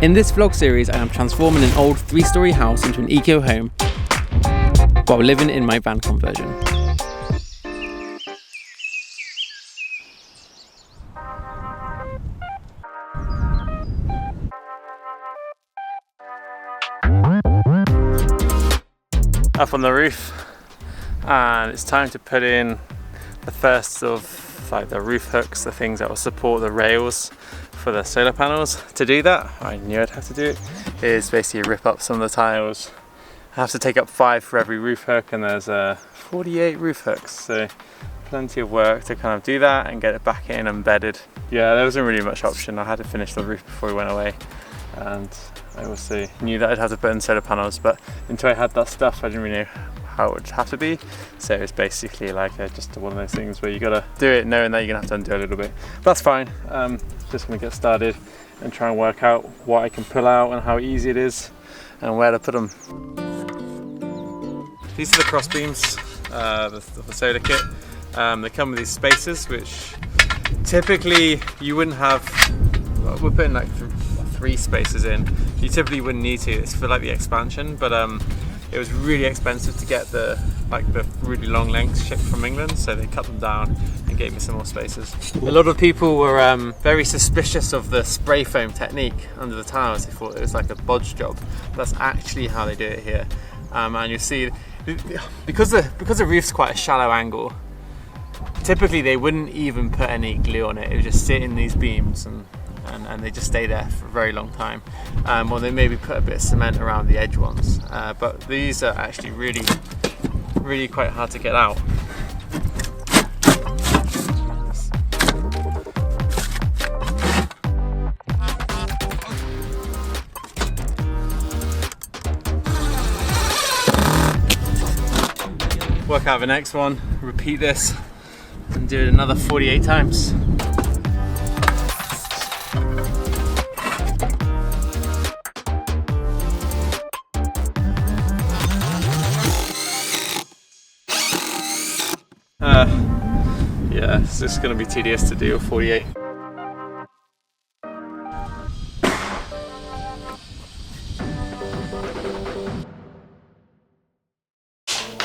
In this vlog series, I am transforming an old 3-story house into an eco home while living in my van conversion. Up on the roof, and it's time to put in the first of like the roof hooks, the things that will support the rails for the solar panels. To do that, I knew I'd have to do it, is basically rip up some of the tiles. I have to take up 5 for every roof hook, and there's 48 roof hooks, so plenty of work to kind of do that and get it back in embedded. Yeah, there wasn't really much option. I had to finish the roof before we went away, and I also knew that I'd have to put in solar panels, but until I had that stuff I didn't really know how it would have to be. So it's basically like just one of those things where you gotta do it knowing that you're gonna have to undo a little bit. But that's fine. Just gonna get started and try and work out what I can pull out and how easy it is and where to put them. These are the cross beams, the solar kit. They come with these spacers, which typically you wouldn't have. Well, we're putting like 3 spacers in. You typically wouldn't need to. It's for like the expansion, but it was really expensive to get the really long lengths shipped from England, so they cut them down and gave me some more spacers. A lot of people were very suspicious of the spray foam technique under the tiles. They thought it was like a bodge job. That's actually how they do it here, and you see because the roof's quite a shallow angle. Typically they wouldn't even put any glue on it. It would just sit in these beams and they just stay there for a very long time. Or they maybe put a bit of cement around the edge ones. But these are actually really quite hard to get out. Work out the next one, repeat this, and do it another 48 times. Yeah, it's just going to be tedious to do a 48.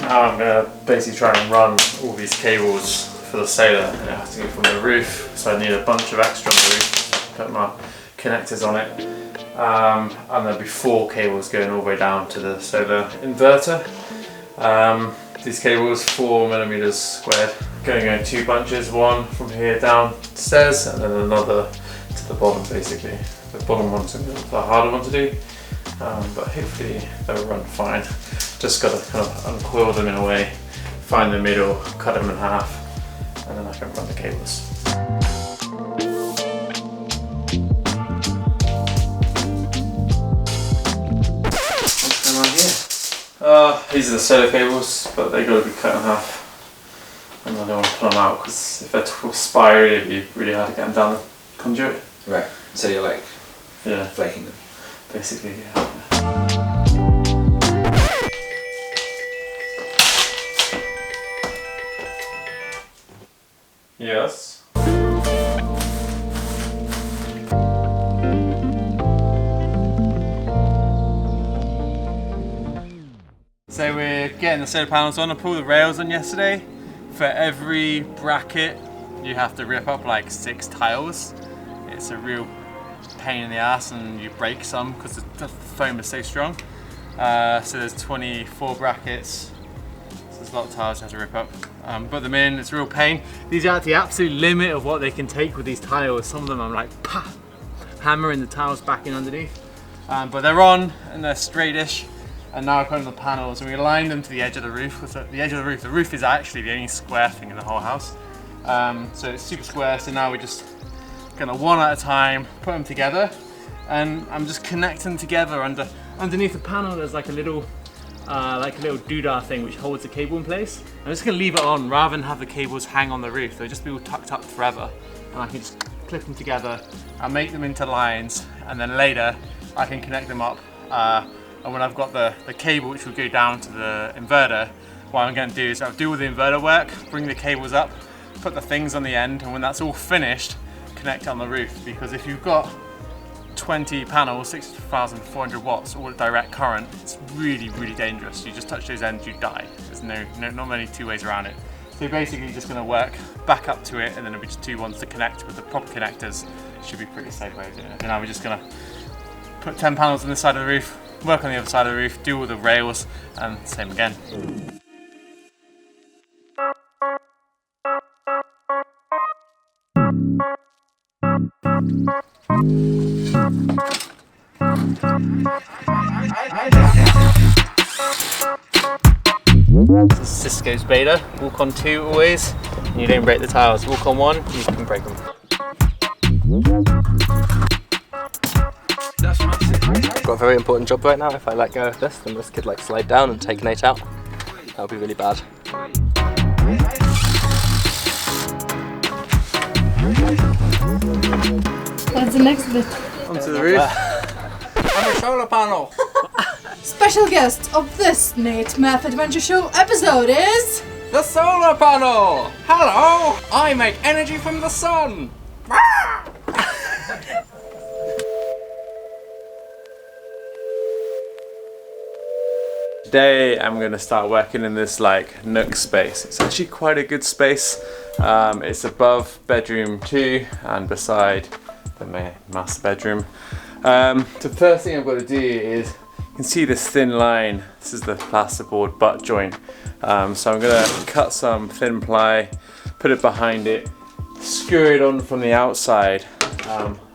Now I'm going to basically try and run all these cables for the solar, and it has to go from the roof, so I need a bunch of extra on the roof. Put my connectors on it, and there'll be 4 cables going all the way down to the solar inverter. These cables 4mm squared, going in 2 bunches, one from here downstairs and then another to the bottom. Basically the bottom one's the harder one to do, but hopefully they'll run fine. Just got to kind of uncoil them in a way, find the middle, cut them in half, and then I can run the cables. These are the solar cables, but they've got to be cut in half, and I don't want to pull them out because if they're too spiral, it'd be really hard to get them down the conduit. Right, so you're like flaking them? Basically, yeah. Yes. So we're getting the solar panels on. I pulled the rails on yesterday. For every bracket you have to rip up like 6 tiles. It's a real pain in the ass, and you break some because the foam is so strong. So there's 24 brackets. So there's a lot of tiles you have to rip up. Put them in, it's a real pain. These are at the absolute limit of what they can take with these tiles. Some of them I'm like, pah, hammering the tiles back in underneath. But they're on and they're straightish. And now I put in the panels and we aligned them to the edge of the roof. The roof is actually the only square thing in the whole house. So it's super square, so now we're just gonna one at a time put them together. And I'm just connecting together underneath the panel. There's like a little doodah thing which holds the cable in place. I'm just gonna leave it on rather than have the cables hang on the roof. They'll just be all tucked up forever. And I can just clip them together and make them into lines, and then later I can connect them up. And when I've got the cable which will go down to the inverter, what I'm going to do is I'll do all the inverter work, bring the cables up, put the things on the end, and when that's all finished, connect on the roof. Because if you've got 20 panels, 6,400 watts, all at direct current. It's really, really dangerous. You just touch those ends, you die. There's not many two ways around it. So you're basically just going to work back up to it, and then there'll be just two ones to connect with the proper connectors. Should be pretty safe way of doing it. And now we're just going to put 10 panels on this side of the roof, work on the other side of the roof, do all the rails, and same again. This is Cisco's beta. Walk on 2 always, and you don't break the tiles. Walk on 1, you can break them. Got a very important job right now. If I let go of this, then this could like slide down and take Nate out. That would be really bad. What's the next bit? Onto the roof. I'm a solar panel. Special guest of this Nate Math Adventure Show episode is... The solar panel! Hello! I make energy from the sun! Today I'm going to start working in this like nook space. It's actually quite a good space. It's above bedroom 2 and beside the master bedroom. The first thing I've got to do is, you can see this thin line. This is the plasterboard butt joint. So I'm going to cut some thin ply, put it behind it, screw it on from the outside,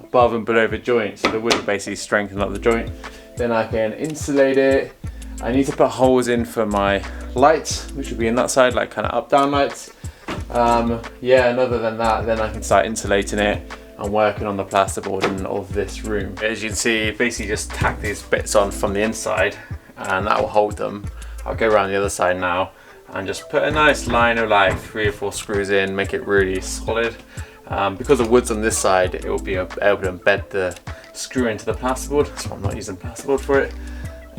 above and below the joint, so the wood will basically strengthen up the joint. Then I can insulate it. I need to put holes in for my lights, which will be in that side, like kind of up-down lights. Yeah, and other than that, then I can start insulating it and working on the plasterboard in of this room. As you can see, basically just tack these bits on from the inside, and that will hold them. I'll go around the other side now and just put a nice line of like 3 or 4 screws in, make it really solid. Because the wood's on this side, it will be able to embed the screw into the plasterboard, so I'm not using plasterboard for it.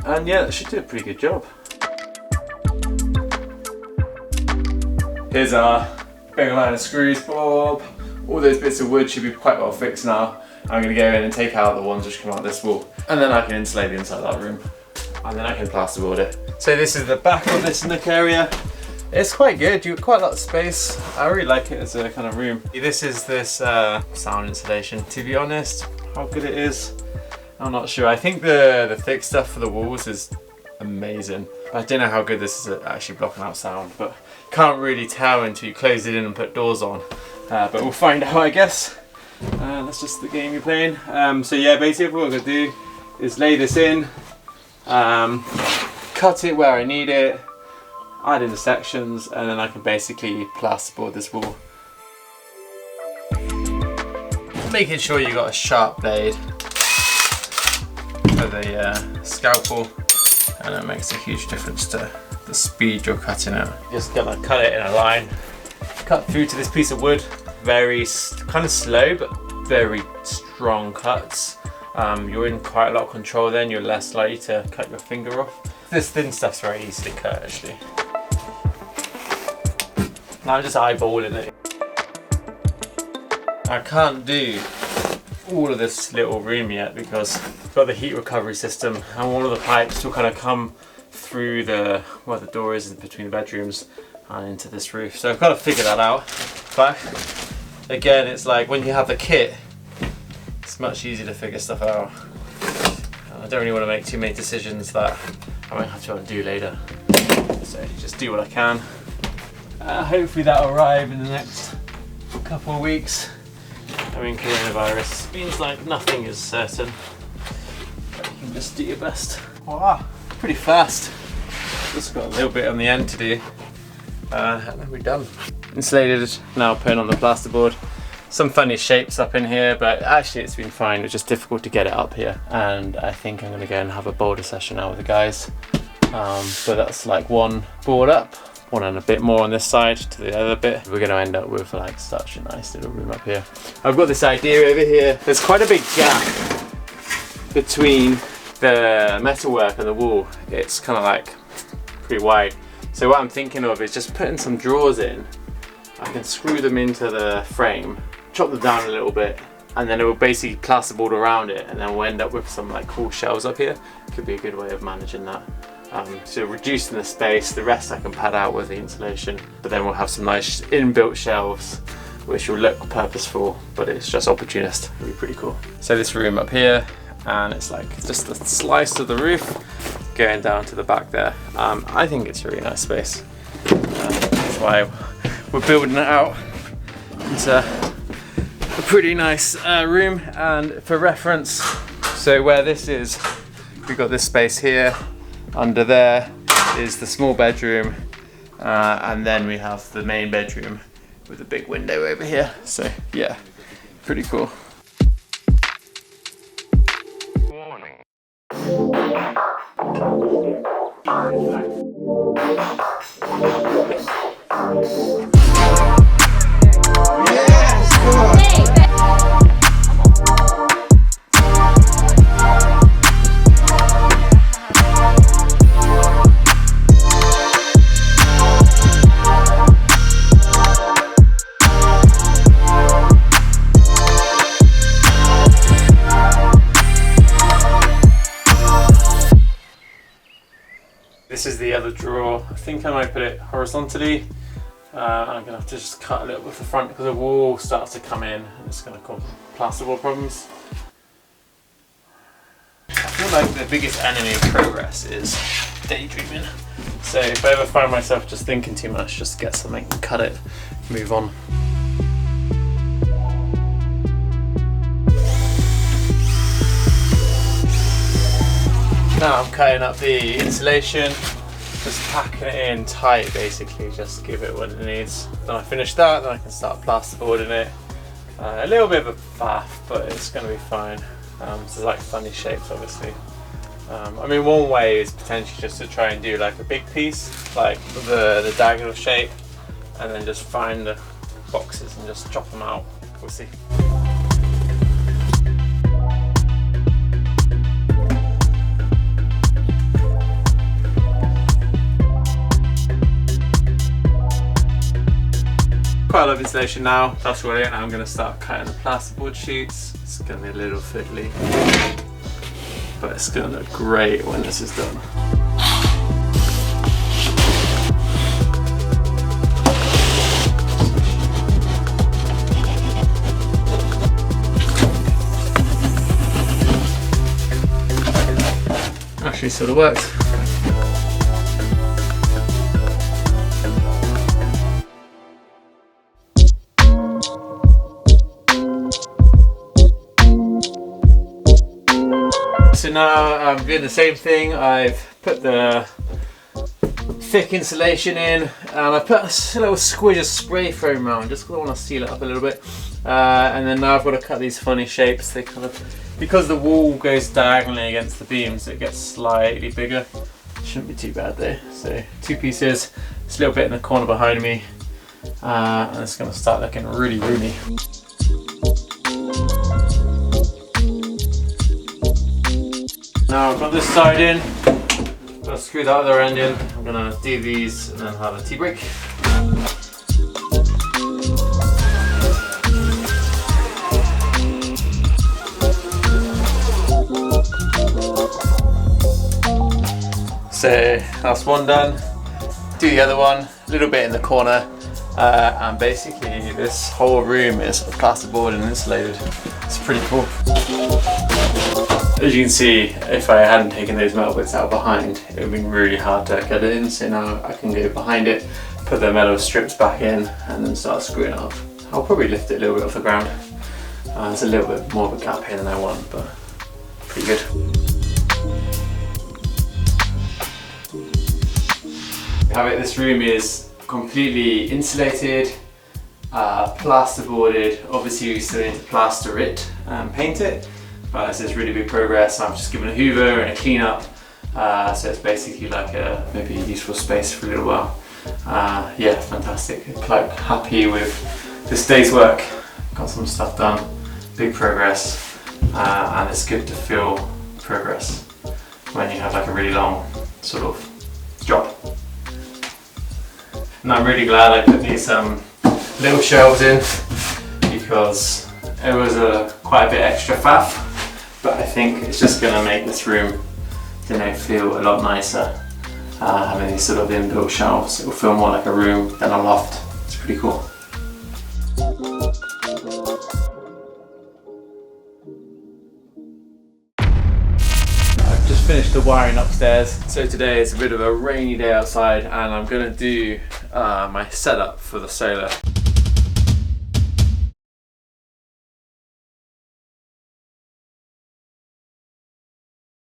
And yeah, that should do a pretty good job. Here's our big line of screws, Bob. All those bits of wood should be quite well fixed now. I'm going to go in and take out the ones which come out this wall, and then I can insulate the inside of that room, and then I can plasterboard it. So this is the back of this nook area. It's quite good, you've got quite a lot of space. I really like it as a kind of room. This is this sound insulation. To be honest, how good it is, I'm not sure. I think the thick stuff for the walls is amazing. I don't know how good this is at actually blocking out sound, but can't really tell until you close it in and put doors on. But we'll find out, I guess. That's just the game you're playing. So yeah, basically what I'm gonna do is lay this in, cut it where I need it, add in the sections, and then I can basically plasterboard this wall. Making sure you got a sharp blade for the scalpel, and it makes a huge difference to the speed you're cutting at. Just gonna cut it in a line, cut through to this piece of wood. Very kind of slow but very strong cuts. You're in quite a lot of control then, you're less likely to cut your finger off. This thin stuff's very easy to cut actually. Now I'm just eyeballing it. I can't do all of this little room yet because I've got the heat recovery system, and one of the pipes will kind of come through where the door is between the bedrooms and into this roof. So I've got to figure that out. But again, it's like when you have the kit, it's much easier to figure stuff out. I don't really want to make too many decisions that I might have to undo later. So just do what I can. Hopefully that'll arrive in the next couple of weeks. I mean, coronavirus means like nothing is certain, but you can just do your best. Wow, pretty fast. Just got a little bit on the end to do, and then we're done. Insulated, now putting on the plasterboard. Some funny shapes up in here, but actually it's been fine. It's just difficult to get it up here, and I think I'm going to go and have a boulder session now with the guys. So that's like one board up, one and a bit more on this side to the other bit. We're going to end up with like such a nice little room up here. I've got this idea over here. There's quite a big gap between the metalwork and the wall. It's kind of like pretty wide. So what I'm thinking of is just putting some drawers in. I can screw them into the frame, chop them down a little bit, and then it will basically plasterboard around it, and then we'll end up with some like cool shelves up here. Could be a good way of managing that. So reducing the space, the rest I can pad out with the insulation, but then we'll have some nice inbuilt shelves which will look purposeful, but it's just opportunist. It'll be pretty cool. So this room up here, and it's like just a slice of the roof going down to the back there. I think it's a really nice space. That's why we're building it out into a pretty nice room. And for reference, so where this is, we've got this space here. Under there is the small bedroom, and then we have the main bedroom with a big window over here. So yeah, pretty cool. Warning. This is the other drawer. I think I might put it horizontally. I'm gonna have to just cut a little bit with the front because the wall starts to come in and it's gonna cause plasterboard problems. I feel like the biggest enemy of progress is daydreaming. So if I ever find myself just thinking too much, just get something, cut it, move on. Now I'm cutting up the insulation, just packing it in tight basically, just give it what it needs. Then I finish that, then I can start plasterboarding it. A little bit of a faff, but it's going to be fine. So like funny shapes obviously. I mean, one way is potentially just to try and do like a big piece, like the diagonal shape, and then just find the boxes and just chop them out. We'll see. Quite a lot of insulation now, that's really it. Now I'm going to start cutting the plasterboard sheets. It's going to be a little fiddly, but it's going to look great when this is done. Actually sort of works. So now I'm doing the same thing. I've put the thick insulation in, and I put a little squidge of spray foam around just because I want to seal it up a little bit. And then now I've got to cut these funny shapes. They kind of, because the wall goes diagonally against the beams, it gets slightly bigger. Shouldn't be too bad though. So 2 pieces, it's a little bit in the corner behind me, and it's going to start looking really roomy. Now I've got this side in, I'm going to screw the other end in. I'm going to do these and then have a tea break. So that's one done. Do the other one, a little bit in the corner, and basically this whole room is plasterboard and insulated. It's pretty cool. As you can see, if I hadn't taken those metal bits out behind, it would have been really hard to get it in. So now I can go behind it, put the metal strips back in, and then start screwing it up. I'll probably lift it a little bit off the ground. There's a little bit more of a gap here than I want, but pretty good. This room is completely insulated, plasterboarded. Obviously we still need to plaster it and paint it. But this is really big progress. I've just given a hoover and a clean up, so it's basically like maybe a useful space for a little while. Yeah, fantastic. Quite happy with this day's work. Got some stuff done, big progress, and it's good to feel progress when you have like a really long sort of job. And I'm really glad I put these little shelves in, because It was quite a bit extra faff, but I think it's just going to make this room, you know, feel a lot nicer. Having these sort of inbuilt shelves, it will feel more like a room than a loft. It's pretty cool. I've just finished the wiring upstairs. So today is a bit of a rainy day outside and I'm going to do my setup for the solar.